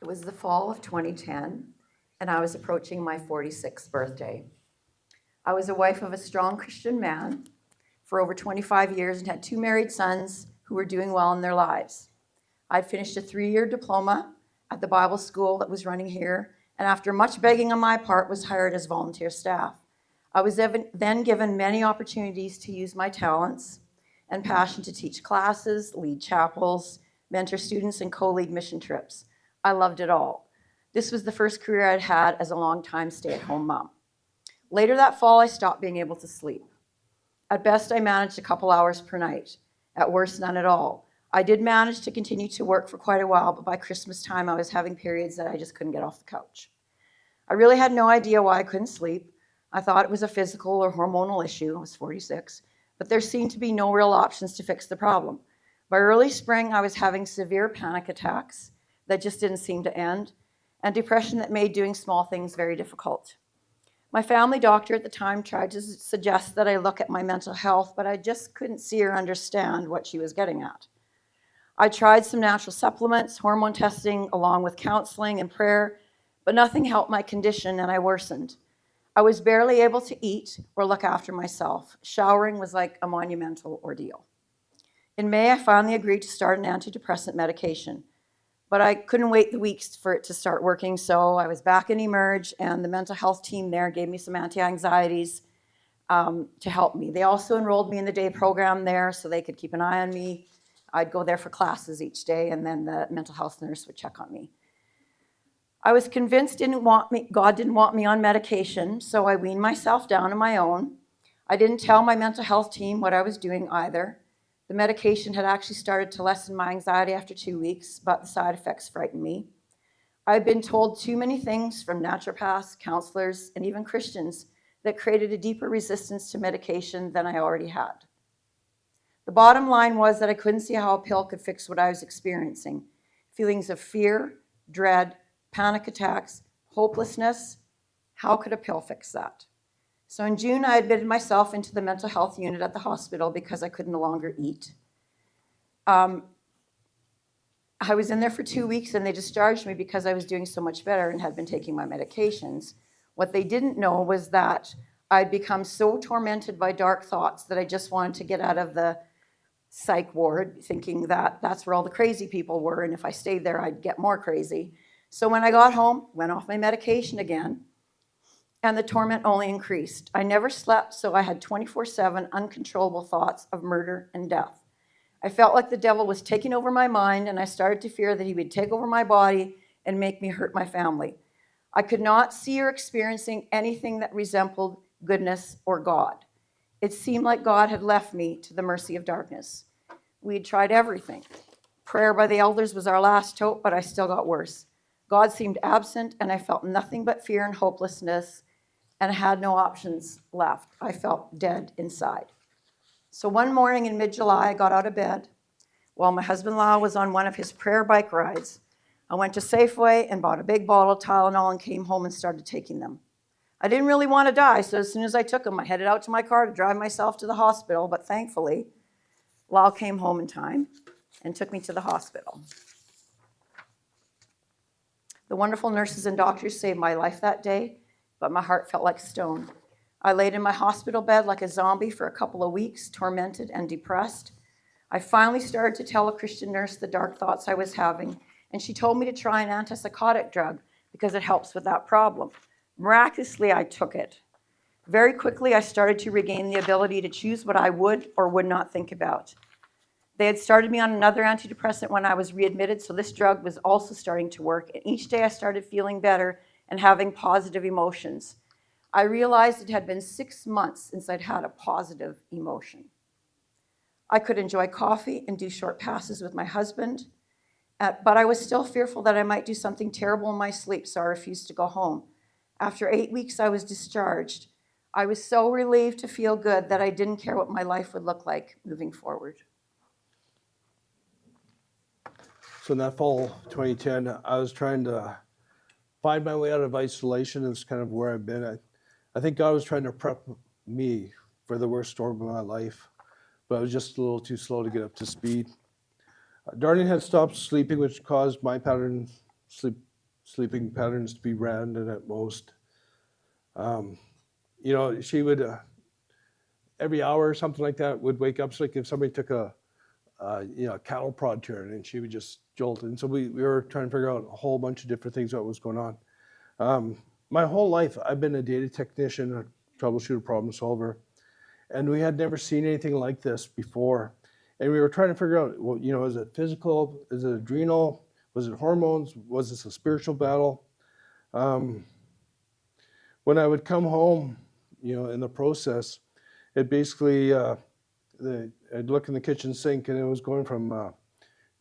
It was the fall of 2010, and I was approaching my 46th birthday. I was a wife of a strong Christian man for over 25 years and had 2 married sons who were doing well in their lives. I'd finished a 3-year diploma at the Bible school that was running here, and after much begging on my part, was hired as volunteer staff. I was then given many opportunities to use my talents and passion to teach classes, lead chapels, mentor students, and co-lead mission trips. I loved it all. This was the first career I'd had as a long-time stay-at-home mom. Later that fall, I stopped being able to sleep. At best, I managed a couple hours per night. At worst, none at all. I did manage to continue to work for quite a while, but by Christmas time, I was having periods that I just couldn't get off the couch. I really had no idea why I couldn't sleep. I thought it was a physical or hormonal issue. I was 46, but there seemed to be no real options to fix the problem. By early spring, I was having severe panic attacks that just didn't seem to end, and depression that made doing small things very difficult. My family doctor at the time tried to suggest that I look at my mental health, but I just couldn't see or understand what she was getting at. I tried some natural supplements, hormone testing, along with counseling and prayer, but nothing helped my condition, and I worsened. I was barely able to eat or look after myself. Showering was like a monumental ordeal. In May, I finally agreed to start an antidepressant medication, but I couldn't wait the weeks for it to start working, so I was back in Emerge, and the mental health team there gave me some anti-anxieties to help me. They also enrolled me in the day program there so they could keep an eye on me. I'd go there for classes each day, and then the mental health nurse would check on me. I was convinced God didn't want me on medication, so I weaned myself down on my own. I didn't tell my mental health team what I was doing either. The medication had actually started to lessen my anxiety after 2 weeks, but the side effects frightened me. I had been told too many things from naturopaths, counselors, and even Christians that created a deeper resistance to medication than I already had. The bottom line was that I couldn't see how a pill could fix what I was experiencing. Feelings of fear, dread, panic attacks, hopelessness. How could a pill fix that? So in June, I admitted myself into the mental health unit at the hospital because I could no longer eat. I was in there for 2 weeks, and they discharged me because I was doing so much better and had been taking my medications. What they didn't know was that I'd become so tormented by dark thoughts that I just wanted to get out of the psych ward, thinking that that's where all the crazy people were, and if I stayed there, I'd get more crazy. So when I got home, went off my medication again, and the torment only increased. I never slept, so I had 24/7 uncontrollable thoughts of murder and death. I felt like the devil was taking over my mind, and I started to fear that he would take over my body and make me hurt my family. I could not see or experiencing anything that resembled goodness or God. It seemed like God had left me to the mercy of darkness. We had tried everything. Prayer by the elders was our last hope, but I still got worse. God seemed absent, and I felt nothing but fear and hopelessness, and had no options left. I felt dead inside. So one morning in mid-July, I got out of bed while my husband Lyle was on one of his prayer bike rides. I went to Safeway and bought a big bottle of Tylenol and came home and started taking them. I didn't really want to die, so as soon as I took them, I headed out to my car to drive myself to the hospital, but thankfully, Lyle came home in time and took me to the hospital. The wonderful nurses and doctors saved my life that day, but my heart felt like stone. I laid in my hospital bed like a zombie for a couple of weeks, tormented and depressed. I finally started to tell a Christian nurse the dark thoughts I was having, and she told me to try an antipsychotic drug because it helps with that problem. Miraculously, I took it. Very quickly, I started to regain the ability to choose what I would or would not think about. They had started me on another antidepressant when I was readmitted, so this drug was also starting to work, and each day I started feeling better and having positive emotions. I realized it had been 6 months since I'd had a positive emotion. I could enjoy coffee and do short passes with my husband, but I was still fearful that I might do something terrible in my sleep, so I refused to go home. After 8 weeks, I was discharged. I was so relieved to feel good that I didn't care what my life would look like moving forward. So in that fall 2010, I was trying to find my way out of isolation. It's kind of where I've been. I think God was trying to prep me for the worst storm of my life, but I was just a little too slow to get up to speed. Darlene had stopped sleeping, which caused my pattern sleep sleeping patterns to be random at most. You know, she would every hour or something like that would wake up. It's like if somebody took a you know, a cattle prod to her, and she would just jolt. And so we were trying to figure out a whole bunch of different things what was going on. My whole life, I've been a data technician, a troubleshooter, problem solver, and we had never seen anything like this before. And we were trying to figure out, well, you know, is it physical? Is it adrenal? Was it hormones? Was this a spiritual battle? When I would come home, you know, in the process, it basically, I'd look in the kitchen sink, and it was going from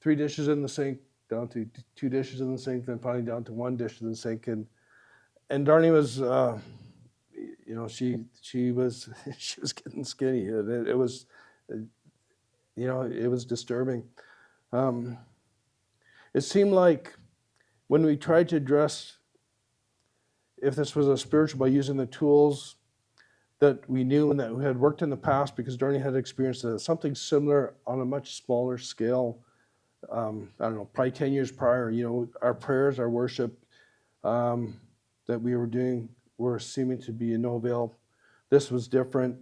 3 dishes in the sink down to 2 dishes in the sink, then finally down to 1 dish in the sink. And Darlene was, you know, she was she was getting skinny. It was, you know, it was disturbing. It seemed like when we tried to address if this was a spiritual by using the tools that we knew and that we had worked in the past, because Darlene had experienced something similar on a much smaller scale. I don't know, probably 10 years prior. You know, our prayers, our worship that we were doing were seeming to be in no avail. This was different.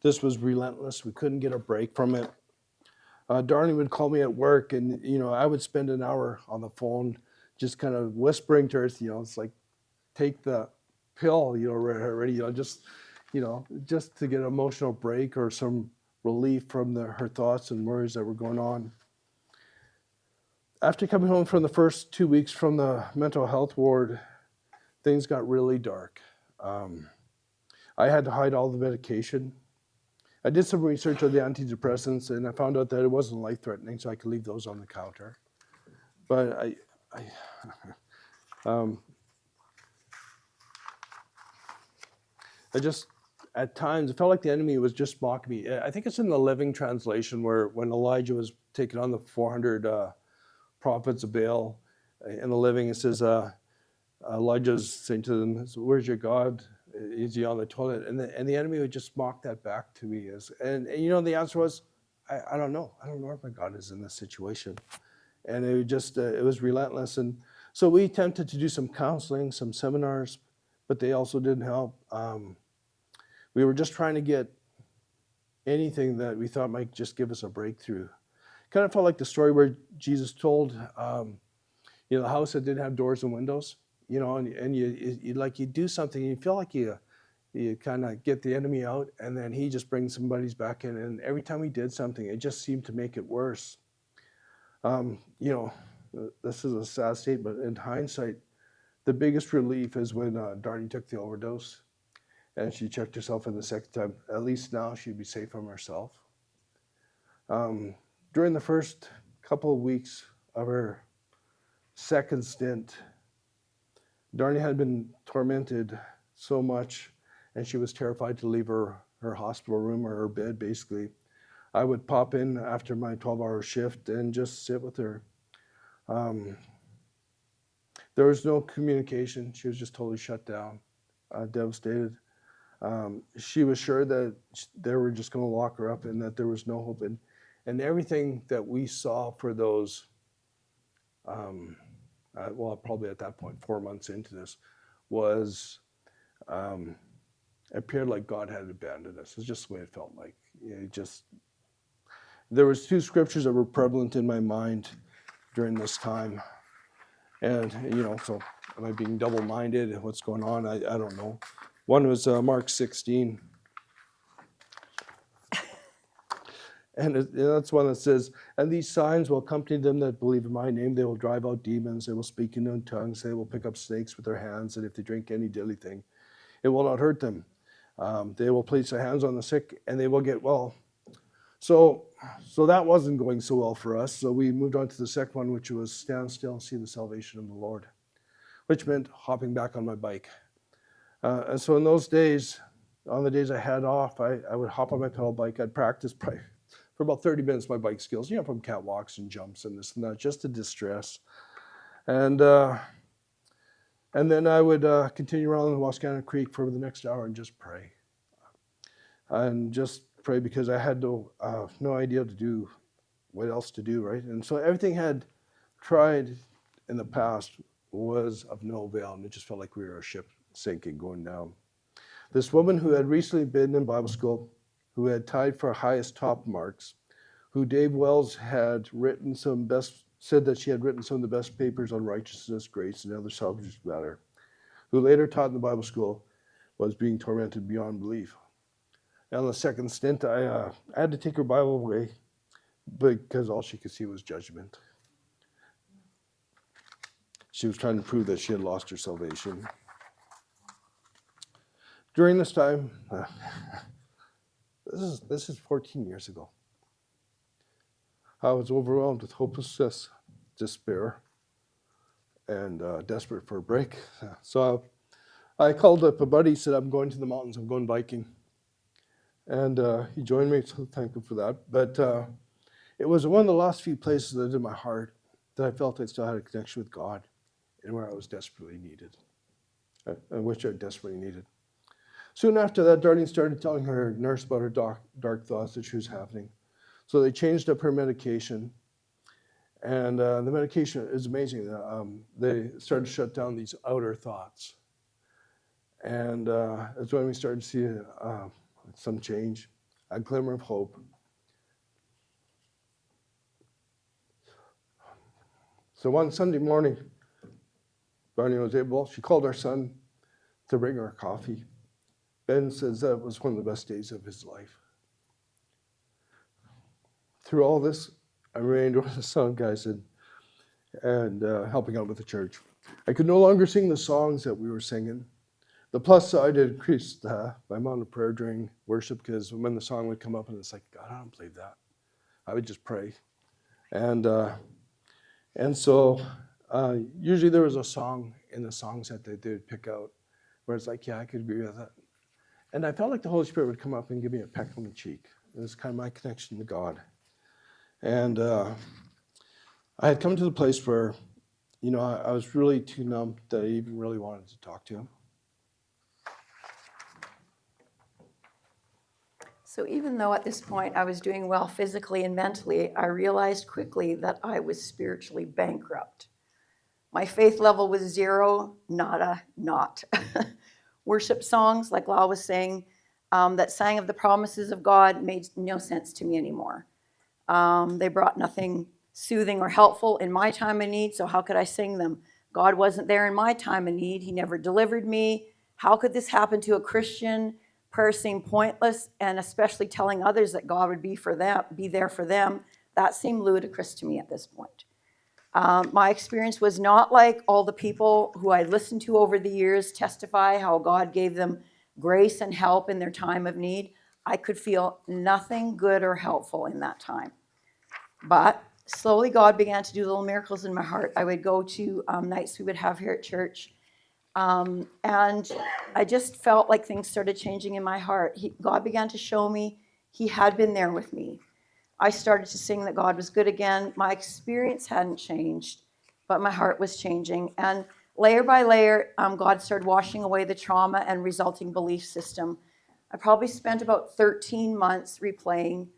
This was relentless. We couldn't get a break from it. Darlene would call me at work, and you know, I would spend an hour on the phone, just kind of whispering to her. You know, it's like, take the pill. You know, already. You know, just to get an emotional break or some relief from her thoughts and worries that were going on. After coming home from the first 2 weeks from the mental health ward, things got really dark. I had to hide all the medication. I did some research on the antidepressants, and I found out that it wasn't life-threatening, so I could leave those on the counter. But I just, at times, it felt like the enemy was just mocking me. I think it's in the Living Translation where when Elijah was taking on the 400 prophets of Baal, in the Living, it says, Elijah's saying to them, "Where's your God? Is he on the toilet?" And the enemy would just mock that back to me. And you know, the answer was, I don't know. I don't know if my God is in this situation. And it just, it was relentless. And so we attempted to do some counseling, some seminars, but they also didn't help. We were just trying to get anything that we thought might just give us a breakthrough. Kind of felt like the story where Jesus told, you know, the house that didn't have doors and windows, you know, and you like, you do something, you feel like you kind of get the enemy out, and then he just brings somebody's back in. And every time he did something, it just seemed to make it worse. You know, this is a sad statement. In hindsight, the biggest relief is when Darlene took the overdose and she checked herself in the second time. At least now she'd be safe from herself. During the first couple of weeks of her second stint, Darlene had been tormented so much, and she was terrified to leave her hospital room or her bed, basically. I would pop in after my 12-hour shift and just sit with her. There was no communication. She was just totally shut down, devastated. She was sure that they were just going to lock her up and that there was no hope. And everything that we saw for those, well, probably at that point, 4 months into this, was appeared like God had abandoned us. It's just the way it felt like. There was 2 scriptures that were prevalent in my mind during this time. And, you know, so am I being double-minded? What's going on? I don't know. One was Mark 16. And that's one that says, "And these signs will accompany them that believe in my name. They will drive out demons. They will speak in known tongues. They will pick up snakes with their hands. And if they drink any deadly thing, it will not hurt them. They will place their hands on the sick, and they will get well." So that wasn't going so well for us. So we moved on to the second one, which was stand still and see the salvation of the Lord, which meant hopping back on my bike. And so in those days, on the days I had off, I would hop on my pedal bike. I'd practice probably for about 30 minutes my bike skills, you know, from catwalks and jumps and this and that, just to distress. And then I would continue around the Wascana Creek for the next hour and just pray. And just pray, because I had no idea to do what else to do, right? And so everything had tried in the past was of no avail, and it just felt like we were a ship sinking, going down. This woman who had recently been in Bible school, who had tied for highest top marks, who Dave Wells had written said that she had written some of the best papers on righteousness, grace, and other subject matter, who later taught in the Bible school, was being tormented beyond belief. And on the second stint, I had to take her Bible away because all she could see was judgment. She was trying to prove that she had lost her salvation. During this time, this is 14 years ago, I was overwhelmed with hopelessness, despair, and desperate for a break. So I called up a buddy, said, I'm going to the mountains, I'm going biking. And he joined me, so thankful for that. But it was one of the last few places that in my heart that I felt I still had a connection with God and where I was desperately needed. I wish I desperately needed. Soon after that, Darlene started telling her nurse about her dark thoughts that she was having. So they changed up her medication. And the medication is amazing. They started to shut down these outer thoughts. And that's when we started to see some change, a glimmer of hope. So one Sunday morning, Darlene was able, she called our son to bring her coffee. Ben says that was one of the best days of his life. Through all this, I remained one of the sound guys and helping out with the church. I could no longer sing the songs that we were singing. The plus side had increased my amount of prayer during worship, because when the song would come up and it's like, God, I don't believe that, I would just pray. And so usually there was a song in the songs that they would pick out where it's like, yeah, I could agree with that. And I felt like the Holy Spirit would come up and give me a peck on the cheek. It was kind of my connection to God. And I had come to the place where, I was really too numb that I even really wanted to talk to him. So even though at this point I was doing well physically and mentally, I realized quickly that I was spiritually bankrupt. My faith level was zero, nada, not. Worship songs, like Lyle was saying, that sang of the promises of God made no sense to me anymore. They brought nothing soothing or helpful in my time of need, so how could I sing them? God wasn't there in my time of need. He never delivered me. How could this happen to a Christian? Prayer seemed pointless, and especially telling others that God would be there for them, that seemed ludicrous to me at this point. My experience was not like all the people who I listened to over the years testify how God gave them grace and help in their time of need. I could feel nothing good or helpful in that time. But slowly God began to do little miracles in my heart. I would go to nights we would have here at church, and I just felt like things started changing in my heart. God began to show me He had been there with me. I started to sing that God was good again. My experience hadn't changed, but my heart was changing. And layer by layer, God started washing away the trauma and resulting belief system. I probably spent about 13 months replaying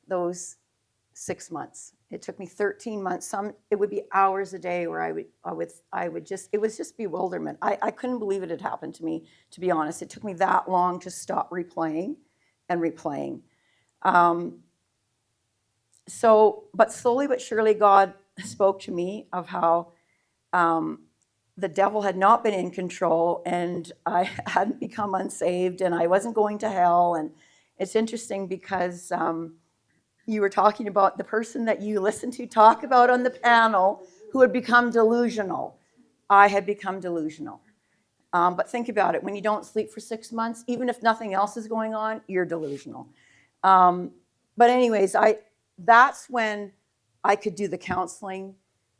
those 6 months. It took me 13 months. It would be hours a day where I would just, it was just bewilderment. I couldn't believe it had happened to me, to be honest. It took me that long to stop replaying and replaying. But slowly but surely, God spoke to me of how the devil had not been in control, and I hadn't become unsaved, and I wasn't going to hell. And it's interesting because you were talking about the person that you listened to talk about on the panel who had become delusional. I had become delusional. But think about it. When you don't sleep for 6 months, even if nothing else is going on, you're delusional. But anyways, that's when I could do the counseling,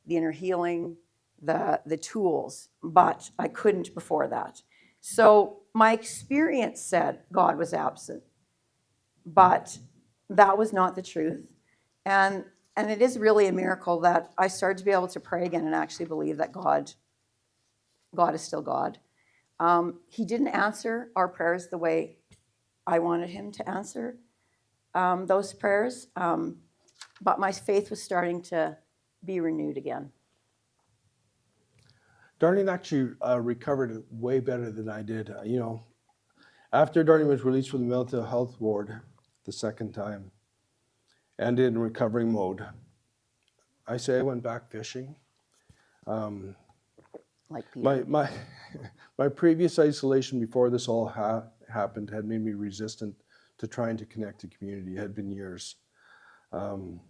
the inner healing, the tools, but I couldn't before that. So my experience said God was absent, but that was not the truth. And it is really a miracle that I started to be able to pray again and actually believe that God is still God. He didn't answer our prayers the way I wanted him to answer those prayers, but my faith was starting to be renewed again. Darlene actually recovered way better than I did. After Darlene was released from the mental health ward the second time and in recovering mode, I say I went back fishing. Um, Like my Peter. my my previous isolation before this all happened had made me resistant to trying to connect to community. It had been years. Um,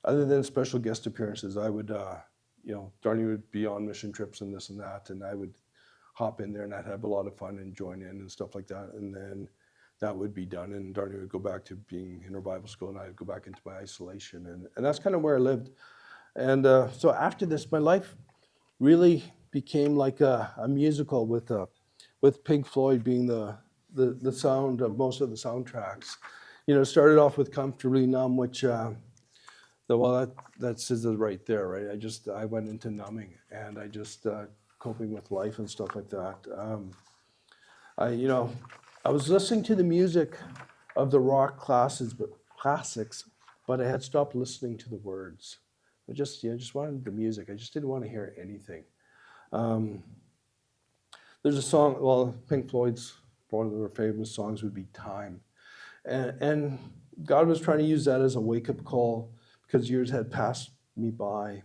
Other than special guest appearances, I would, Darnie would be on mission trips and this and that, and I would hop in there and I'd have a lot of fun and join in and stuff like that. And then that would be done, and Darnie would go back to being in her Bible school, and I'd go back into my isolation, and that's kind of where I lived. And so after this, my life really became like a musical with Pink Floyd being the sound of most of the soundtracks. It started off with Comfortably Numb, which that says it right there, right? I went into numbing, and I just coping with life and stuff like that. I was listening to the music of the rock classics, but I had stopped listening to the words. I just wanted the music. I just didn't want to hear anything. Um, there's a song. Well, Pink Floyd's one of their famous songs would be "Time," and God was trying to use that as a wake-up call because years had passed me by.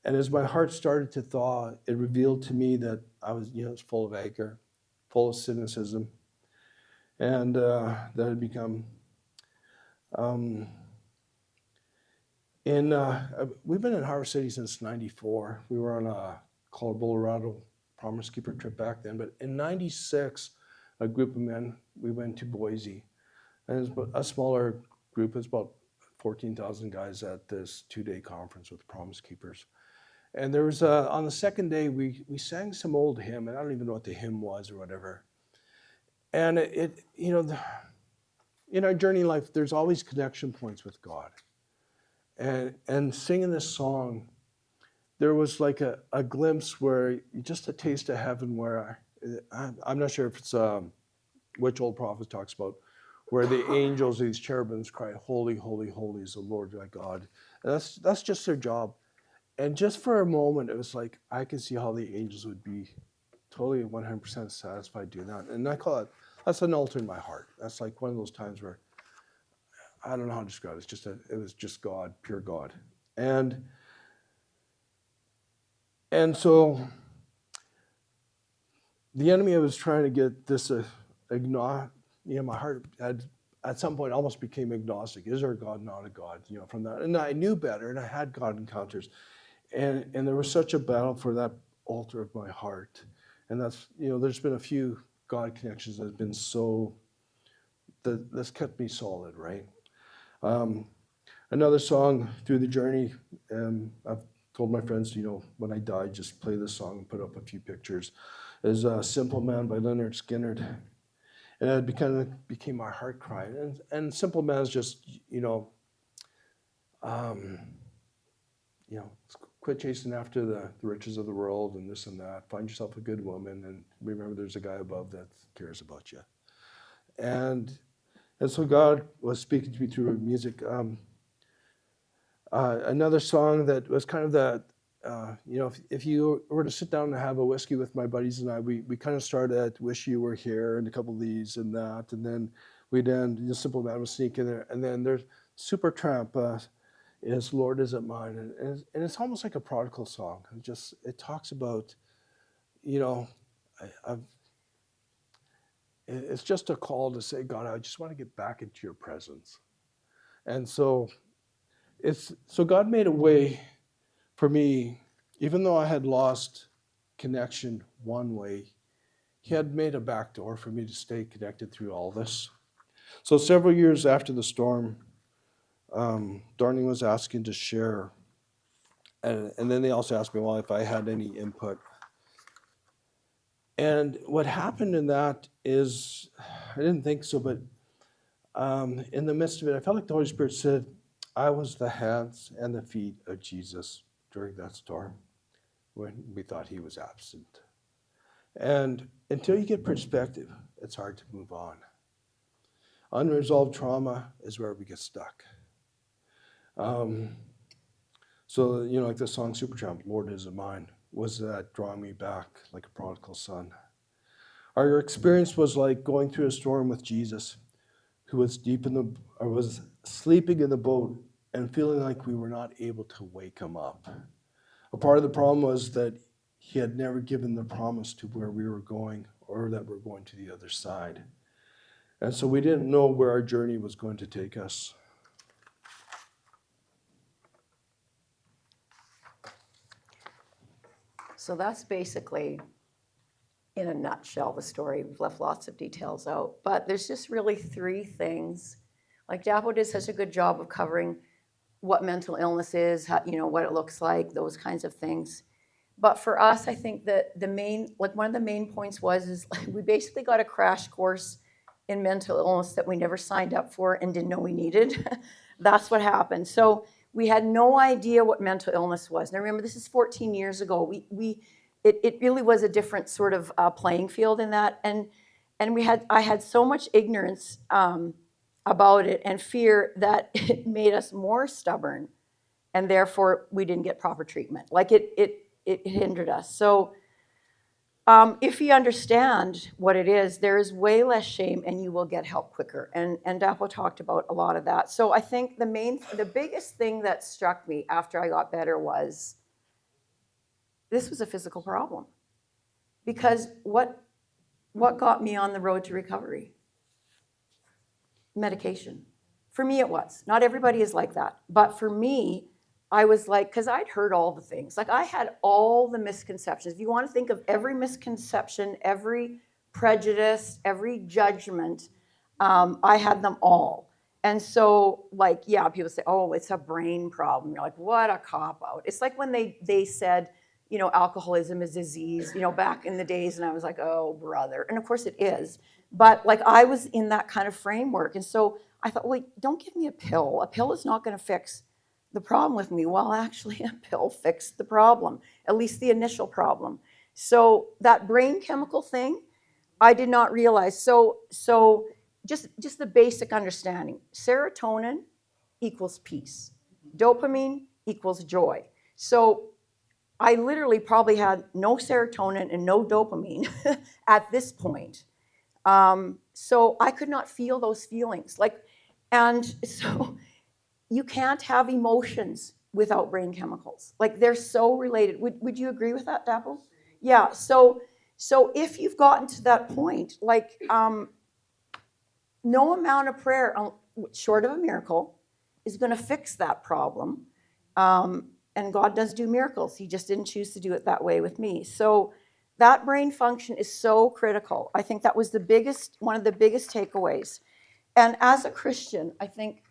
And as my heart started to thaw, it revealed to me that I was full of anger, full of cynicism, and that had become. Um, we've been in Harvest City since '94. We were on a Colorado Promise Keeper trip back then, but in '96, a group of men, we went to Boise, and it was a smaller group. It's about 14,000 guys at this 2-day conference with Promise Keepers. And there was on the second day we sang some old hymn, and I don't even know what the hymn was or whatever. And in our journey in life, there's always connection points with God. And singing this song, there was like a glimpse where just a taste of heaven where I'm not sure if it's which old prophet talks about, where the angels, these cherubims, cry, "Holy, holy, holy is the Lord thy God." And that's just their job. And just for a moment, it was like I could see how the angels would be totally 100% satisfied doing that. And I call that's an altar in my heart. That's like one of those times where I don't know how to describe it. It was just God, pure God. And so the enemy was trying to get this my heart had at some point almost became agnostic. Is there a God, not a God? From that. And I knew better, and I had God encounters. And there was such a battle for that altar of my heart. And that's, there's been a few God connections that have been that's kept me solid, right? Another song through the journey, I've told my friends, when I die, just play this song and put up a few pictures, is Simple Man by Leonard Skinner. And it became my heart cry. And Simple Man is just, quit chasing after the riches of the world and this and that. Find yourself a good woman, and remember there's a guy above that cares about you. And so God was speaking to me through music. Another song that was kind of that, if you were to sit down and have a whiskey with my buddies and I, we kind of started at "Wish You Were Here" and a couple of these and that, and then we'd end Simple Man would sneak in there, and then there's Supertramp. Is "Lord Is It Mine," and it's almost like a prodigal song. It talks about, it's just a call to say, God, I just want to get back into your presence. And so God made a way for me, even though I had lost connection one way, he had made a back door for me to stay connected through all this. So several years after the storm, Darlene was asking to share, and then they also asked me, well, if I had any input. And what happened in that is, I didn't think so, but in the midst of it, I felt like the Holy Spirit said, I was the hands and the feet of Jesus during that storm when we thought he was absent. And until you get perspective, it's hard to move on. Unresolved trauma is where we get stuck. So, like the song Supertramp, Lord Is It Mine, was that drawing me back like a prodigal son. Our experience was like going through a storm with Jesus, who was was sleeping in the boat and feeling like we were not able to wake him up. A part of the problem was that he had never given the promise to where we were going or that we're going to the other side. And so we didn't know where our journey was going to take us. So that's basically, in a nutshell, the story. We've left lots of details out, but there's just really three things. Like Dapo did such a good job of covering what mental illness is, how, what it looks like, those kinds of things. But for us, I think that one of the main points is we basically got a crash course in mental illness that we never signed up for and didn't know we needed. That's what happened. So we had no idea what mental illness was. Now remember, this is 14 years ago. It really was a different sort of playing field in that, and I had so much ignorance about it and fear that it made us more stubborn, and therefore we didn't get proper treatment. Like it hindered us. So if you understand what it is, there is way less shame and you will get help quicker. And Dapo talked about a lot of that. So I think the biggest thing that struck me after I got better was this was a physical problem. Because what got me on the road to recovery? Medication. For me, it was. Not everybody is like that. But for me, I was like, because I'd heard all the things. Like I had all the misconceptions. If you want to think of every misconception, every prejudice, every judgment, I had them all. And so, people say, oh, it's a brain problem. You're like, what a cop-out. It's like when they said, alcoholism is disease, back in the days, and I was like, oh, brother. And of course it is. But I was in that kind of framework. And so I thought, wait, don't give me a pill. A pill is not going to fix the problem with me. Well, actually, a pill fixed the problem, at least the initial problem. So that brain chemical thing, I did not realize. So just the basic understanding. Serotonin equals peace. Dopamine equals joy. So I literally probably had no serotonin and no dopamine at this point. So I could not feel those feelings. And so you can't have emotions without brain chemicals. They're so related. Would you agree with that, Dapo? Yeah. So if you've gotten to that point, no amount of prayer, short of a miracle, is going to fix that problem. And God does do miracles. He just didn't choose to do it that way with me. So that brain function is so critical. I think that was one of the biggest takeaways. And as a Christian, I think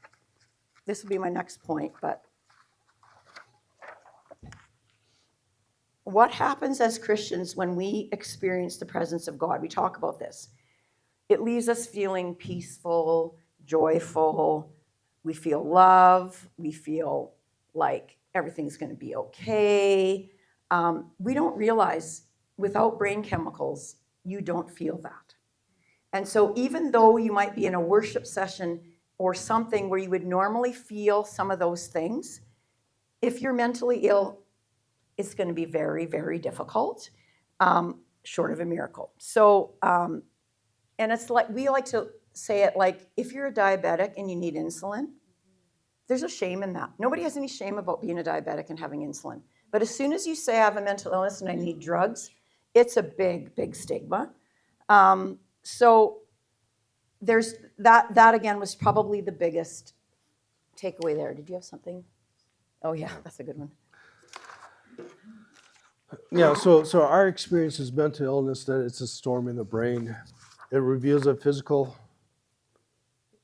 this will be my next point, but what happens as Christians when we experience the presence of God? We talk about this. It leaves us feeling peaceful, joyful. We feel love. We feel like everything's going to be okay. We don't realize without brain chemicals, you don't feel that. And so even though you might be in a worship session or something where you would normally feel some of those things, if you're mentally ill, it's going to be very, very difficult, short of a miracle. So, and it's like, we like to say it like, if you're a diabetic and you need insulin, there's a shame in that. Nobody has any shame about being a diabetic and having insulin. But as soon as you say I have a mental illness and I need drugs, it's a big, big stigma. So there's that again was probably the biggest takeaway there. Did you have something? Oh yeah, that's a good one. Yeah, so our experience is mental illness, that it's a storm in the brain. It reveals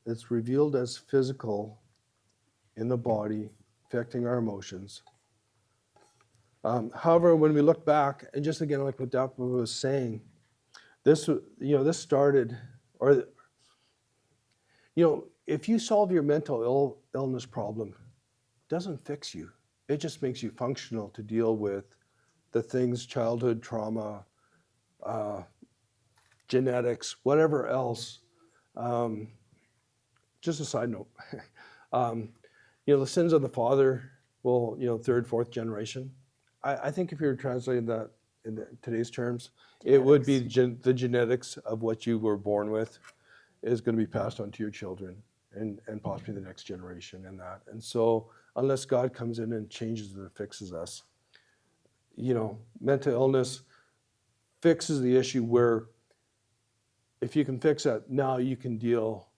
it's revealed as physical in the body, affecting our emotions. However, when we look back, and just again, like what Dapo was saying, this started, or if you solve your mental illness problem, it doesn't fix you. It just makes you functional to deal with the things, childhood trauma, genetics, whatever else. Just a side note, the sins of the father well, third, fourth generation. I think if you're translating that in today's terms, it would be the genetics of what you were born with is going to be passed on to your children and possibly the next generation and that. And so unless God comes in and changes and fixes us, mental illness fixes the issue where if you can fix that, now you can deal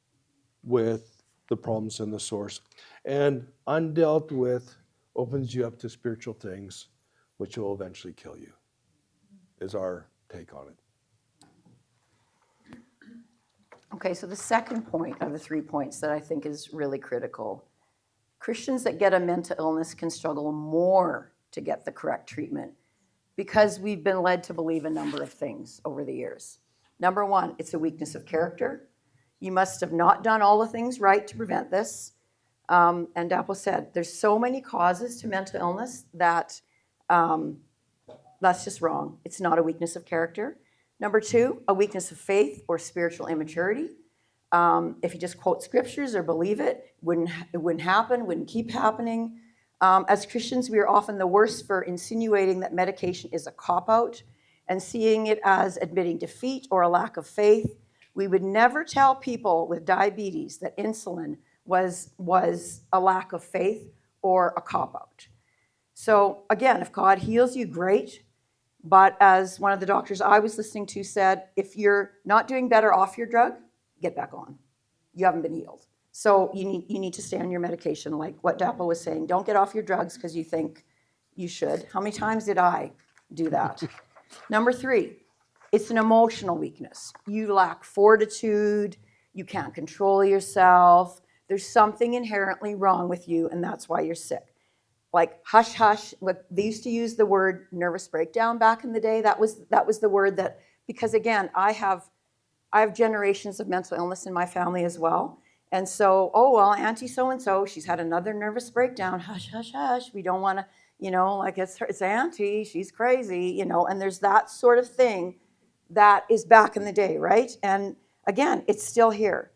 with the problems and the source. And undealt with opens you up to spiritual things, which will eventually kill you, is our take on it. Okay, so the second point of the 3 points that I think is really critical. Christians that get a mental illness can struggle more to get the correct treatment because we've been led to believe a number of things over the years. Number one, it's a weakness of character. You must have not done all the things right to prevent this. And Dapo said, there's so many causes to mental illness that that's just wrong. It's not a weakness of character. Number two, a weakness of faith or spiritual immaturity. If you just quote scriptures or believe it, it wouldn't happen, wouldn't keep happening. As Christians, we are often the worst for insinuating that medication is a cop-out and seeing it as admitting defeat or a lack of faith. We would never tell people with diabetes that insulin was a lack of faith or a cop-out. So again, if God heals you, great. But as one of the doctors I was listening to said, if you're not doing better off your drug, get back on. You haven't been healed. So you need to stay on your medication, like what Dapo was saying. Don't get off your drugs because you think you should. How many times did I do that? Number three, it's an emotional weakness. You lack fortitude. You can't control yourself. There's something inherently wrong with you, and that's why you're sick. Like hush hush, they used to use the word nervous breakdown back in the day. That was the word that, because again, I have generations of mental illness in my family as well. And so, oh, well, Auntie so-and-so, she's had another nervous breakdown. Hush, hush, hush. We don't want to, like it's Auntie, she's crazy, and there's that sort of thing that is back in the day, right? And again, it's still here.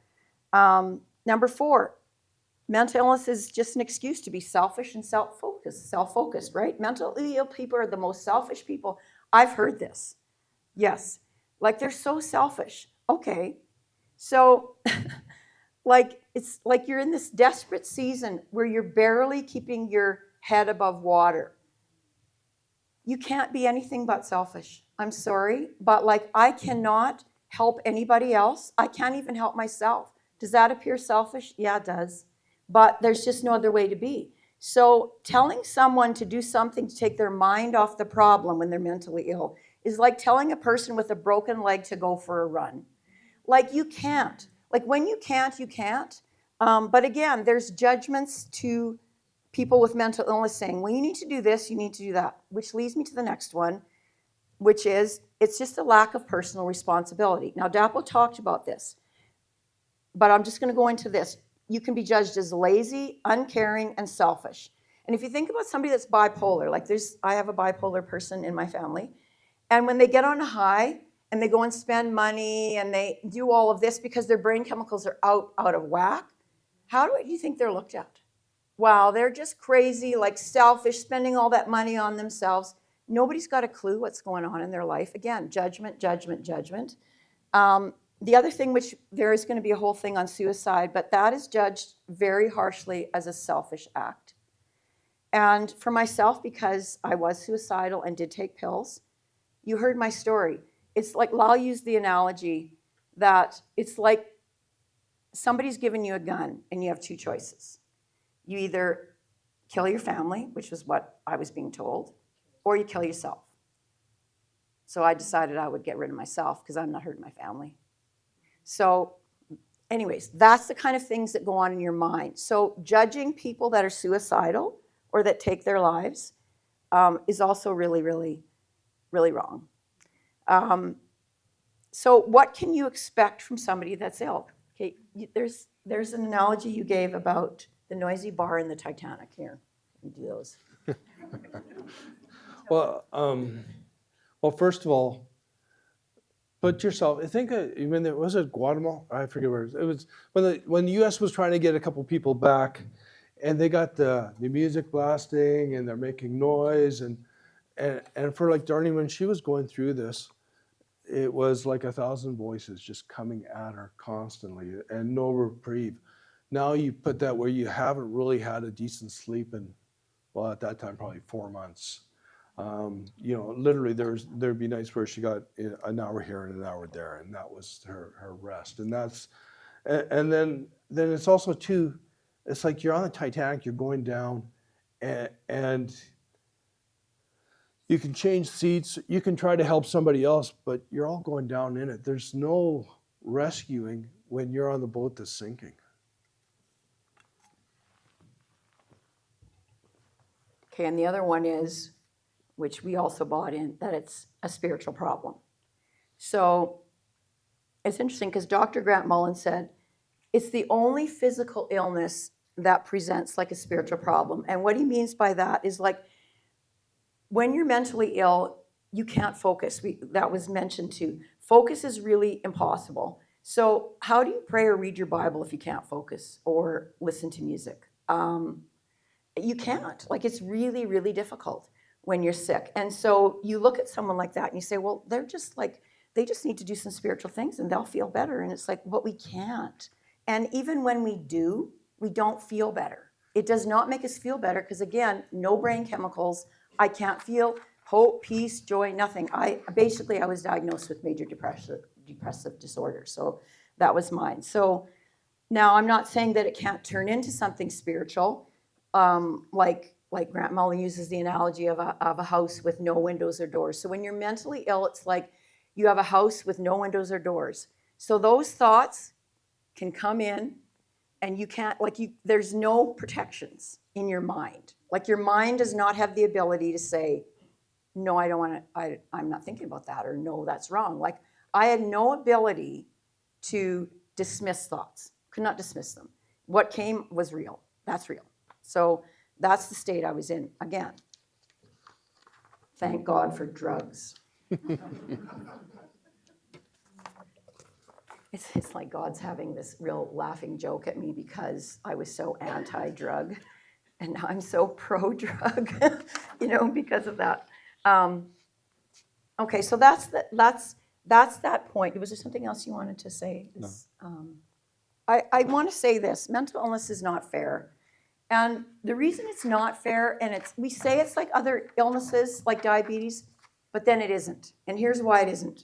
Number four, mental illness is just an excuse to be selfish and self-focused, right? Mentally ill people are the most selfish people. I've heard this. Yes. Like they're so selfish. Okay. So it's like you're in this desperate season where you're barely keeping your head above water. You can't be anything but selfish. I'm sorry, but I cannot help anybody else. I can't even help myself. Does that appear selfish? Yeah, it does. But there's just no other way to be. So telling someone to do something to take their mind off the problem when they're mentally ill is like telling a person with a broken leg to go for a run. You can't. When you can't, you can't. But again, there's judgments to people with mental illness saying, well, you need to do this, you need to do that, which leads me to the next one, which is it's just a lack of personal responsibility. Now, Dapo talked about this, but I'm just going to go into this. You can be judged as lazy, uncaring, and selfish. And if you think about somebody that's bipolar, I have a bipolar person in my family, and when they get on a high and they go and spend money and they do all of this because their brain chemicals are out of whack, how do you think they're looked at? Wow, they're just crazy, selfish, spending all that money on themselves. Nobody's got a clue what's going on in their life. Again, judgment, judgment, judgment. The other thing, which there is going to be a whole thing on suicide, but that is judged very harshly as a selfish act. And for myself, because I was suicidal and did take pills, you heard my story. It's like Lyle used the analogy that it's like somebody's given you a gun and you have two choices. You either kill your family, which was what I was being told, or you kill yourself. So I decided I would get rid of myself because I'm not hurting my family. So anyways, that's the kind of things that go on in your mind. So judging people that are suicidal or that take their lives is also really, really, really wrong. So what can you expect from somebody that's ill? Okay, there's an analogy you gave about the noisy bar in the Titanic. Here, you do those. Well, first of all, put yourself. I think when it was Guatemala. I forget where it was. It was when the U.S. was trying to get a couple people back and they got the music blasting and they're making noise and for like Darlene, when she was going through this, it was like 1,000 voices just coming at her constantly and no reprieve. Now you put that where you haven't really had a decent sleep in, well, at that time probably 4 months. Literally there'd be nights where she got an hour here and an hour there, and that was her rest. And that's, and then it's also too, it's like you're on the Titanic, you're going down, and you can change seats, you can try to help somebody else, but you're all going down in it. There's no rescuing when you're on the boat that's sinking. Okay, and the other one is, which we also bought in, that it's a spiritual problem. So it's interesting because Dr. Grant Mullen said, it's the only physical illness that presents like a spiritual problem. And what he means by that is like, when you're mentally ill, you can't focus. That was mentioned too. Focus is really impossible. So how do you pray or read your Bible if you can't focus or listen to music? You can't. Like, it's really, really difficult when you're sick. And so you look at someone like that and you say, well, they're just like, they just need to do some spiritual things and they'll feel better. And it's like, but we can't. And even when we do, we don't feel better. It does not make us feel better because, again, no brain chemicals. I can't feel hope, peace, joy, nothing. I was diagnosed with major depressive disorder. So that was mine. So now I'm not saying that it can't turn into something spiritual. Like Grant Mullen uses the analogy of a house with no windows or doors. So when you're mentally ill, it's like you have a house with no windows or doors. So those thoughts can come in and you can't, there's no protections in your mind. Like, your mind does not have the ability to say, no, I don't want to, I'm not thinking about that, or no, that's wrong. Like, I had no ability to dismiss thoughts, could not dismiss them. What came was real. That's real. So that's the state I was in. Again, thank God for drugs. It's like God's having this real laughing joke at me because I was so anti-drug, and now I'm so pro-drug, because of that. Okay, so that's that point. Was there something else you wanted to say? No. I want to say this: mental illness is not fair. And the reason it's not fair, and we say it's like other illnesses, like diabetes, but then it isn't. And here's why it isn't.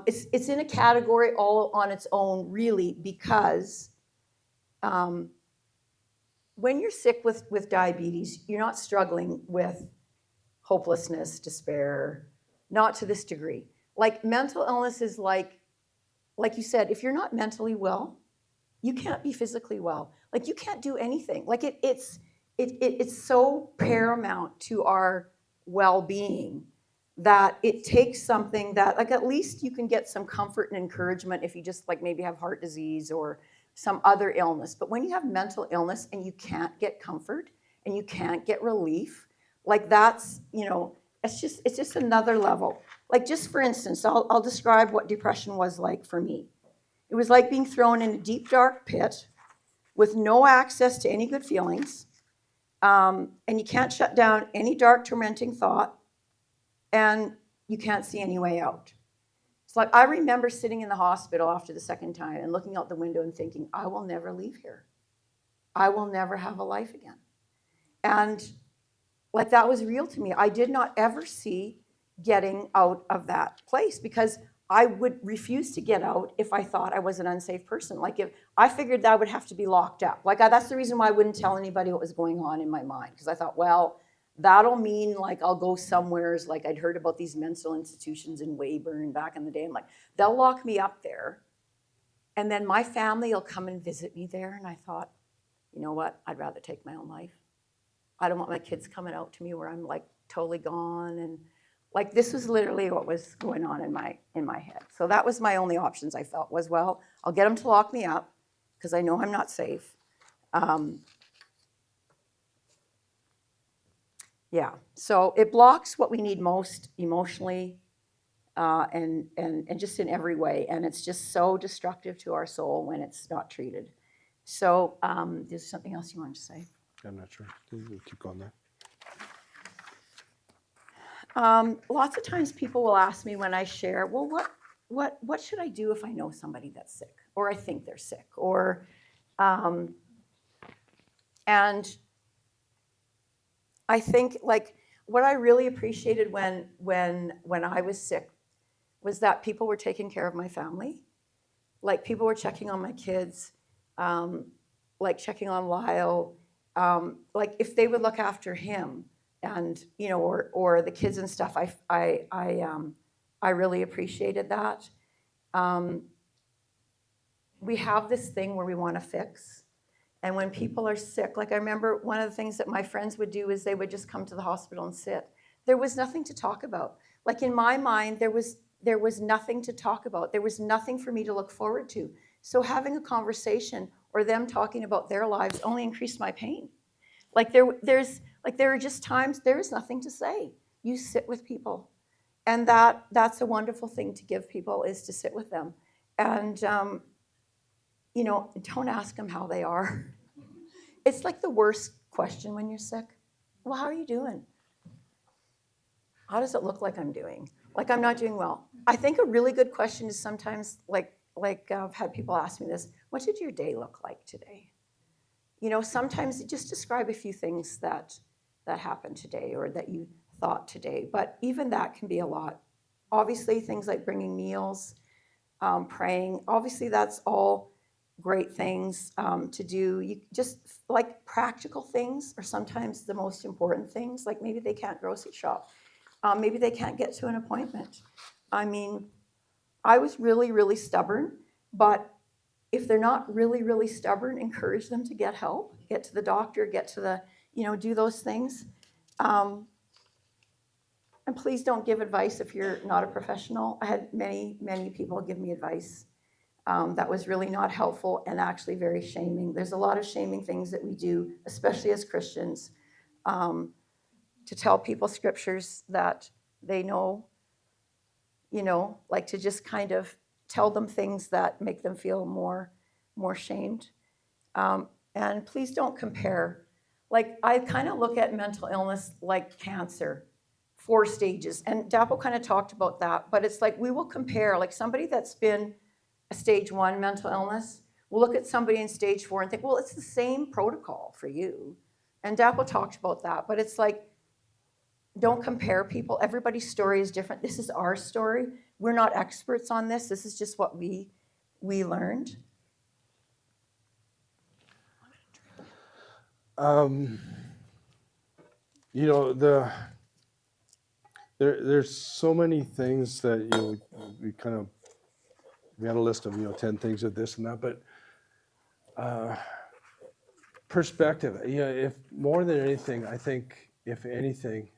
It's in a category all on its own, really, because when you're sick with diabetes, you're not struggling with hopelessness, despair, not to this degree. Like, mental illness is like you said, if you're not mentally well, you can't be physically well. Like, you can't do anything. Like, it's so paramount to our well-being that it takes something that, like, at least you can get some comfort and encouragement if you just, like, maybe have heart disease or some other illness. But when you have mental illness and you can't get comfort and you can't get relief, like, that's, it's just another level. Like, just for instance, I'll describe what depression was like for me. It was like being thrown in a deep, dark pit with no access to any good feelings, and you can't shut down any dark, tormenting thought, and you can't see any way out. It's like, I remember sitting in the hospital after the second time and looking out the window and thinking, I will never leave here. I will never have a life again. And like, that was real to me. I did not ever see getting out of that place, because I would refuse to get out if I thought I was an unsafe person. Like, if I figured that I would have to be locked up. Like, that's the reason why I wouldn't tell anybody what was going on in my mind, because I thought, well, that'll mean, like, I'll go somewhere. Like, I'd heard about these mental institutions in Weyburn back in the day. I'm like, they'll lock me up there, and then my family will come and visit me there. And I thought, you know what? I'd rather take my own life. I don't want my kids coming out to me where I'm, like, totally gone. And like, this was literally what was going on in my head. So that was my only options, I felt, was, well, I'll get them to lock me up because I know I'm not safe. Yeah, so it blocks what we need most emotionally, and just in every way. And it's just so destructive to our soul when it's not treated. So there's something else you wanted to say? I'm not sure. We'll keep going there. Lots of times people will ask me when I share, well, what should I do if I know somebody that's sick, or I think they're sick, or and I think like what I really appreciated when I was sick was that people were taking care of my family. Like people were checking on my kids, like checking on Lyle, like if they would look after him, and or the kids and stuff. I really appreciated that. We have this thing where we want to fix. And when people are sick, like I remember one of the things that my friends would do is they would just come to the hospital and sit. There was nothing to talk about. Like in my mind, there was nothing to talk about. There was nothing for me to look forward to. So having a conversation or them talking about their lives only increased my pain. Like there are just times there is nothing to say. You sit with people. And that's a wonderful thing to give people, is to sit with them. And don't ask them how they are. It's like the worst question when you're sick. Well, how are you doing? How does it look like I'm doing? Like I'm not doing well. I think a really good question is sometimes like I've had people ask me this, what did your day look like today? Sometimes just describe a few things that happened today or that you thought today. But even that can be a lot. Obviously, things like bringing meals, praying, obviously that's all great things to do. You just like practical things are sometimes the most important things. Like maybe they can't grocery shop. Maybe they can't get to an appointment. I mean, I was really, really stubborn, but if they're not really, really stubborn, encourage them to get help, get to the doctor, get to the, do those things. And please don't give advice if you're not a professional. I had many, many people give me advice that was really not helpful and actually very shaming. There's a lot of shaming things that we do, especially as Christians, to tell people scriptures that they know, like to just kind of tell them things that make them feel more shamed. And please don't compare. Like I kind of look at mental illness like cancer, 4 stages. And Dapple kind of talked about that, but it's like we will compare, like somebody that's been a stage 1 mental illness, we'll look at somebody in stage 4 and think, well, it's the same protocol for you. And Dapple talked about that, but it's like, don't compare people. Everybody's story is different. This is our story. We're not experts on this. This is just what we learned. There's so many things that we had a list of 10 things of this and that, but perspective. If more than anything, I think if anything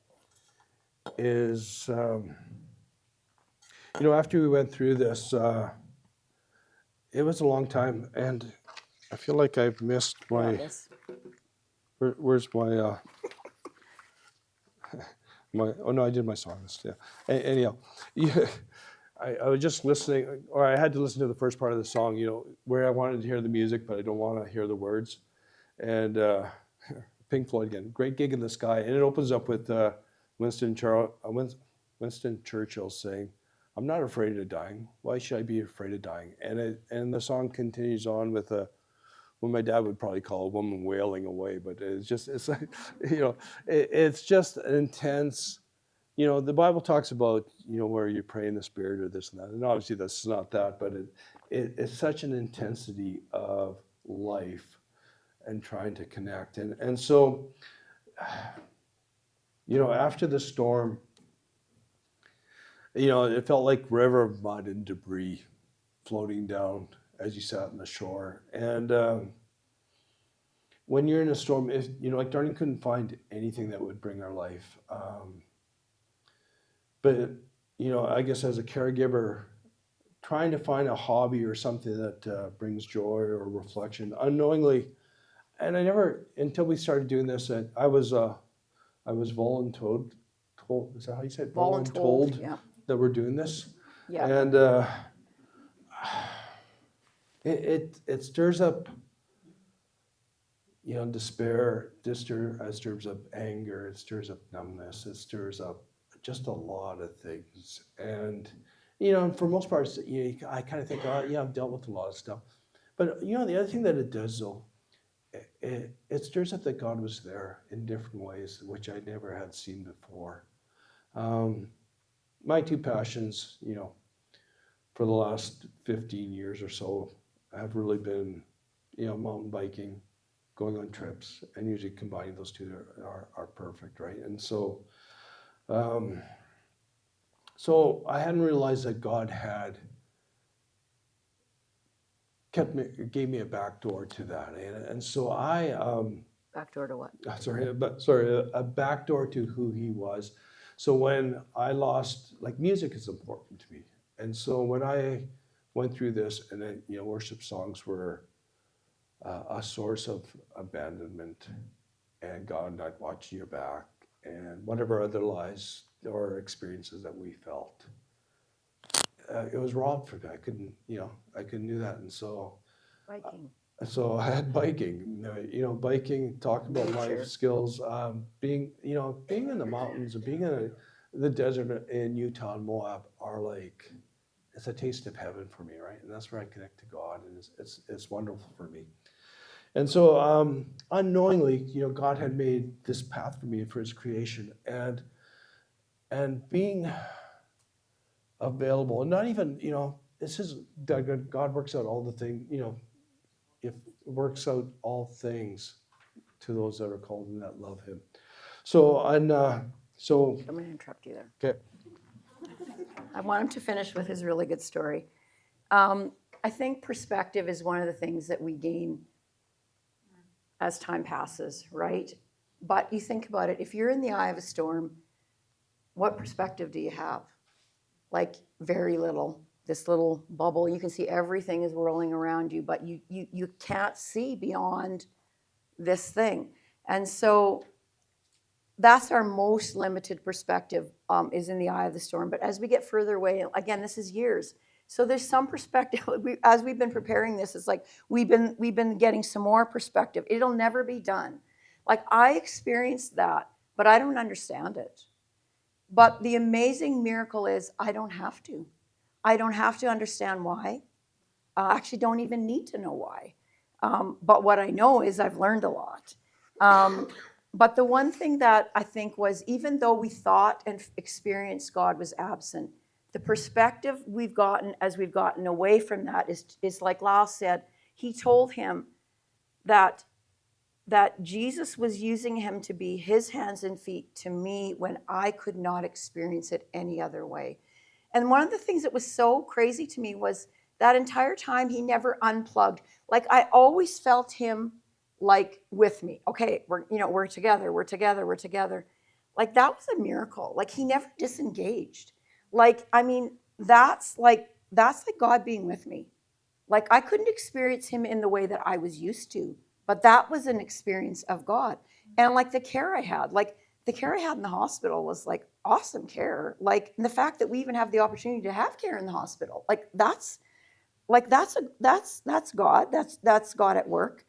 is after we went through this, it was a long time, and I feel like I've missed my. Where's my? Oh no, I did my song list. Yeah. Anyhow, I was just listening, or I had to listen to the first part of the song. Where I wanted to hear the music, but I don't want to hear the words. And Pink Floyd again, Great Gig in the Sky, and it opens up with Winston Churchill saying, "I'm not afraid of dying. Why should I be afraid of dying?" And the song continues on with what my dad would probably call a woman wailing away, but it's like, it's just an intense, the Bible talks about, where you pray in the Spirit or this and that. And obviously that's not that, but it's such an intensity of life and trying to connect. And so, after the storm, it felt like river of mud and debris floating down as you sat on the shore. And when you're in a storm, like Darlene couldn't find anything that would bring her life. But, I guess as a caregiver, trying to find a hobby or something that brings joy or reflection unknowingly. And I never, until we started doing this, I was voluntold, is that how you say it? Voluntold, yeah. That we're doing this. Yeah. And it stirs up despair, stirs up anger, it stirs up numbness, it stirs up just a lot of things. And, for most parts, I kind of think, oh, yeah, I've dealt with a lot of stuff. But, the other thing that it does, though, it stirs up that God was there in different ways, which I never had seen before. My two passions, for the last 15 years or so have really been, mountain biking, going on trips, and usually combining those two are perfect, right? And so, so I hadn't realized that God had gave me a back door to that, and so Back door to what? a back door to who He was. So when I lost, like, music is important to me, and so when I went through this, and then worship songs were a source of abandonment, and God not watching your back, and whatever other lies or experiences that we felt. It was wrong for me. I couldn't do that, and so Biking. so I had biking. Biking, talking about Nature. life skills, being in the mountains and being in the desert in Utah and Moab are like, it's a taste of heaven for me, right? And that's where I connect to God, and it's wonderful for me. And so unknowingly, God had made this path for me for His creation, and being available, and not even, this is that God works out all the things, if works out all things to those that are called and that love Him. So I'm going to interrupt you there. Okay. I want him to finish with his really good story. I think perspective is one of the things that we gain as time passes, right? But you think about it, if you're in the eye of a storm, what perspective do you have? Like, very little. This little bubble, you can see everything is rolling around you, but you can't see beyond this thing. And so that's our most limited perspective, is in the eye of the storm. But as we get further away, again, this is years. So there's some perspective. As we've been preparing this, it's like we've been getting some more perspective. It'll never be done. Like, I experienced that, but I don't understand it. But the amazing miracle is I don't have to. I don't have to understand why. I actually don't even need to know why. But what I know is I've learned a lot. But the one thing that I think was, even though we thought and experienced God was absent, the perspective we've gotten as we've gotten away from that is like Lyle said, he told him that Jesus was using him to be his hands and feet to me when I could not experience it any other way. And one of the things that was so crazy to me was that entire time he never unplugged. Like, I always felt him, like, with me. Okay, we're together, we're together, we're together. Like, that was a miracle. Like, he never disengaged. Like, I mean, that's like God being with me. Like, I couldn't experience him in the way that I was used to, but that was an experience of God. And like the care I had in the hospital was like awesome care. Like, and the fact that we even have the opportunity to have care in the hospital, that's God. That's God at work.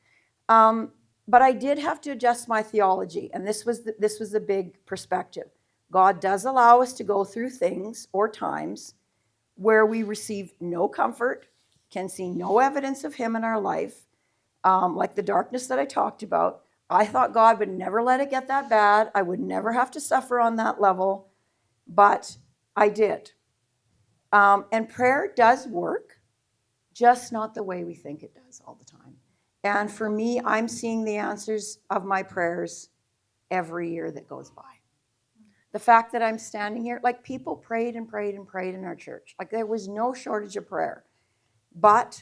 But I did have to adjust my theology, and this was the big perspective. God does allow us to go through things or times where we receive no comfort, can see no evidence of Him in our life, like the darkness that I talked about. I thought God would never let it get that bad. I would never have to suffer on that level, but I did. And prayer does work, just not the way we think it does all the time. And for me, I'm seeing the answers of my prayers every year that goes by. The fact that I'm standing here, like, people prayed and prayed and prayed in our church. Like, there was no shortage of prayer. But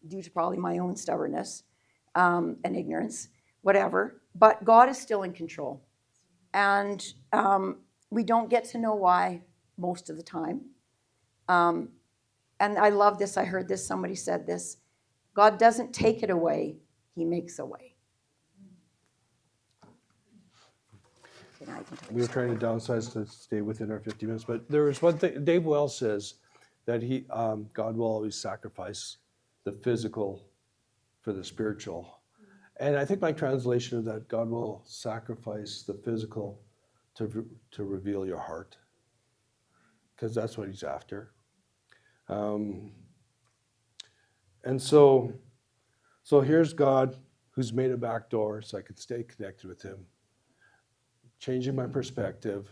due to probably my own stubbornness and ignorance, whatever, but God is still in control. And we don't get to know why most of the time. And I love this. I heard this. Somebody said this. God doesn't take it away. He makes a way. Okay, now I can tell We were trying to downsize to stay within our 50 minutes, but there was one thing. Dave Wells says that God will always sacrifice the physical for the spiritual. And I think my translation of that, God will sacrifice the physical to reveal your heart, because that's what he's after. Um, and so here's God who's made a back door so I could stay connected with him, changing my perspective.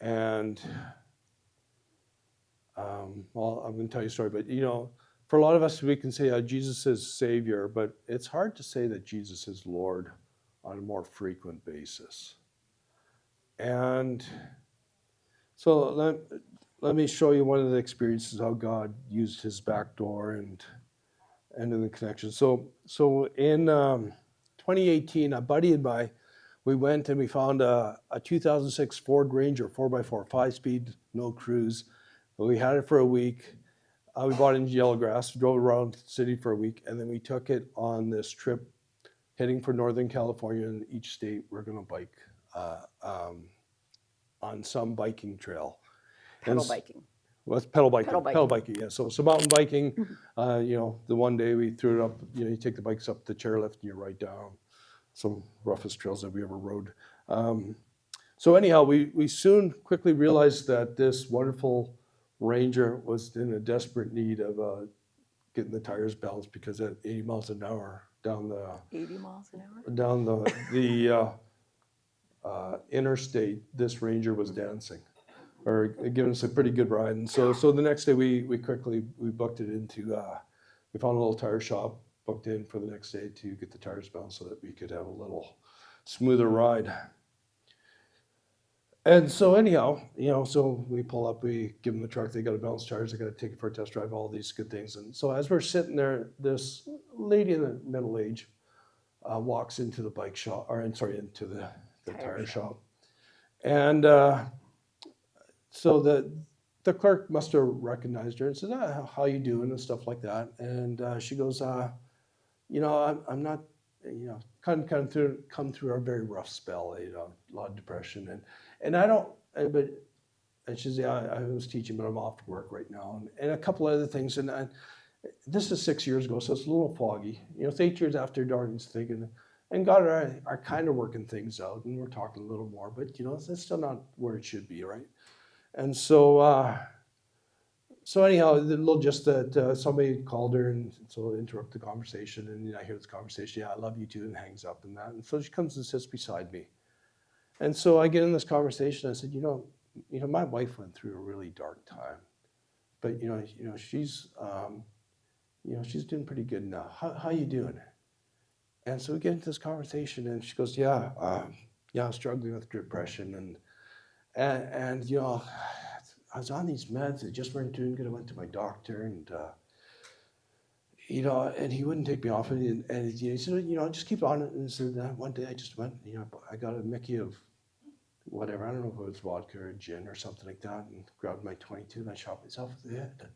And well, I'm going to tell you a story, but for a lot of us, we can say Jesus is Savior, but it's hard to say that Jesus is Lord on a more frequent basis. And so let me show you one of the experiences how God used his back door and in the connection. So in 2018, a buddy and I, we went and we found a 2006 Ford Ranger 4x4, 5-speed, no cruise. We had it for a week. We bought it in Yellowgrass, drove around the city for a week, and then we took it on this trip heading for Northern California. In each state, we're going to bike on some biking trail. Pedal biking. Well, it's pedal biking. Pedal biking. Yeah. So mountain biking. The one day we threw it up. You take the bikes up the chairlift and you ride down some roughest trails that we ever rode. So anyhow, we soon quickly realized that this wonderful Ranger was in a desperate need of getting the tires balanced, because at 80 miles an hour down the 80 miles an hour? Down the interstate, this Ranger was dancing, or giving us a pretty good ride. And so the next day we quickly booked it into, we found a little tire shop, booked in for the next day to get the tires balanced so that we could have a little smoother ride. And so anyhow, so we pull up, we give them the truck, they got to balance tires, they got to take it for a test drive, all these good things. And so as we're sitting there, this lady in the middle age walks into the bike shop, into the tire shop. And so the clerk must have recognized her and says, how you doing, and stuff like that. And she goes, I'm not, come through a very rough spell, a lot of depression. And I don't, and she says, I was teaching, but I'm off to work right now. And a couple other things. And this is 6 years ago, so it's a little foggy. It's 8 years after Darlene's thinking, and God and I are kind of working things out, and we're talking a little more, but it's still not where it should be, right? And so anyhow, the little just that somebody called her, and so interrupt the conversation, and I hear this conversation, I love you too, and hangs up and that. And so she comes and sits beside me. And so I get in this conversation, I said, my wife went through a really dark time, but she's she's doing pretty good now. How you doing? And so we get into this conversation, and she goes, I'm struggling with depression, and I was on these meds, they just weren't doing good. I went to my doctor, and and he wouldn't take me off it, and he said, just keep on it. And so one day I just went, I got a Mickey of whatever, I don't know if it was vodka or gin or something like that, and grabbed my 22 and I shot myself in the head.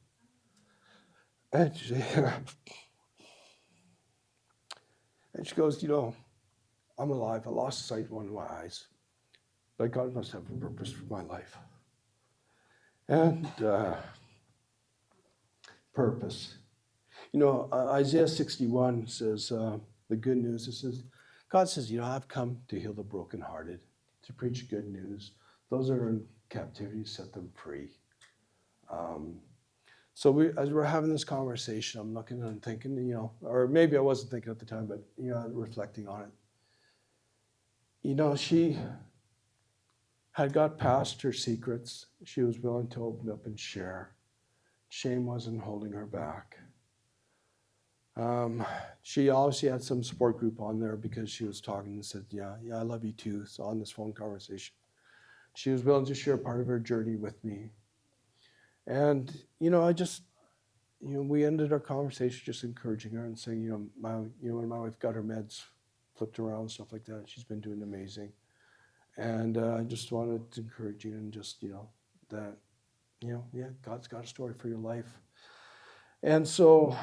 And she goes, I'm alive. I lost sight of one of my eyes, but God must have a purpose for my life. And purpose. Isaiah 61 says, the good news, it says, God says, I've come to heal the brokenhearted, to preach good news. Those that are in captivity, set them free. So as we're having this conversation, I'm looking and thinking, or maybe I wasn't thinking at the time, but, reflecting on it. She had got past her secrets. She was willing to open up and share. Shame wasn't holding her back. She obviously had some support group on there because she was talking and said, yeah, I love you too. So on this phone conversation, she was willing to share part of her journey with me. And, I just, we ended our conversation just encouraging her and saying, when my wife got her meds flipped around and stuff like that, she's been doing amazing. And I just wanted to encourage you and just, that, God's got a story for your life. And so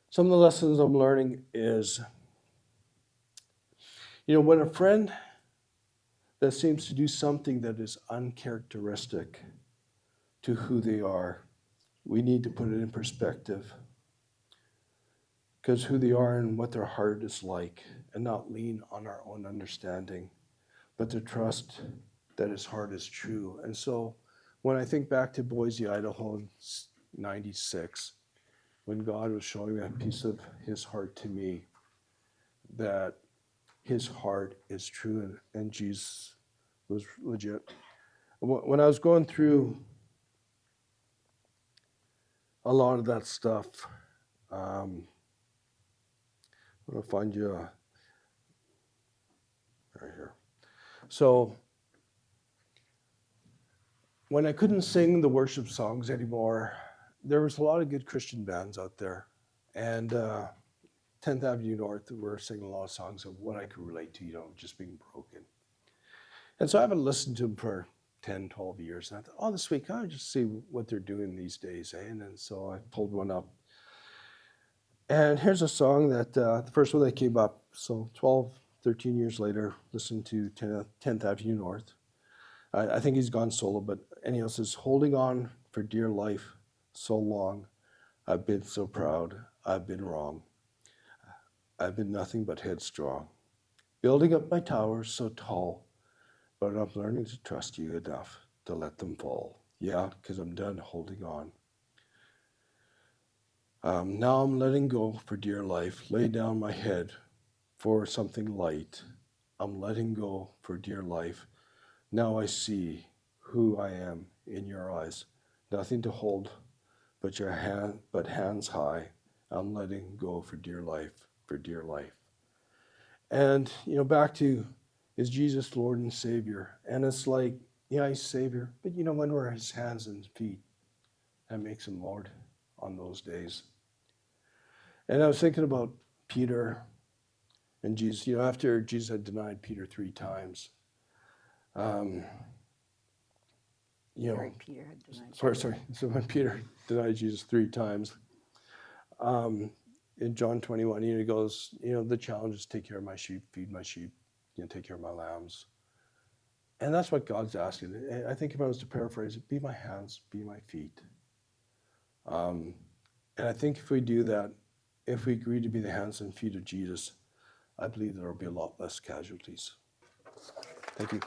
some of the lessons I'm learning is, when a friend that seems to do something that is uncharacteristic to who they are, we need to put it in perspective. because who they are and what their heart is like, and not lean on our own understanding, but to trust that his heart is true. And so when I think back to Boise, Idaho in 96, when God was showing me a piece of his heart to me, that his heart is true and Jesus was legit. When I was going through a lot of that stuff, I'm going to find you right here. So when I couldn't sing the worship songs anymore, there was a lot of good Christian bands out there. And 10th Avenue North were singing a lot of songs of what I could relate to, just being broken. And so I haven't listened to them for 10, 12 years. And I thought, oh, this week I'll just see what they're doing these days. And then so I pulled one up. And here's a song that, the first one that came up. So 12, 13 years later, listened to 10th Avenue North. I think he's gone solo, but anyhow, it says, holding on for dear life so long. I've been so proud. I've been wrong. I've been nothing but headstrong. Building up my towers so tall, but I'm learning to trust you enough to let them fall. Yeah, because I'm done holding on. Now I'm letting go for dear life. Lay down my head for something light. I'm letting go for dear life. Now I see who I am in your eyes. Nothing to hold but your hand, but hands high. I'm letting go for dear life, for dear life. And, back to, is Jesus Lord and Savior? And it's like, yeah, he's Savior. But, when we're his hands and feet, that makes him Lord on those days. And I was thinking about Peter and Jesus. After Jesus had denied Peter 3 times, Peter had denied. Sorry. So when Peter denied Jesus 3 times, in John 21, he goes, the challenge is take care of my sheep, feed my sheep, take care of my lambs. And that's what God's asking. I think if I was to paraphrase it, be my hands, be my feet. And I think if we do that, if we agree to be the hands and feet of Jesus, I believe there will be a lot less casualties. Thank you.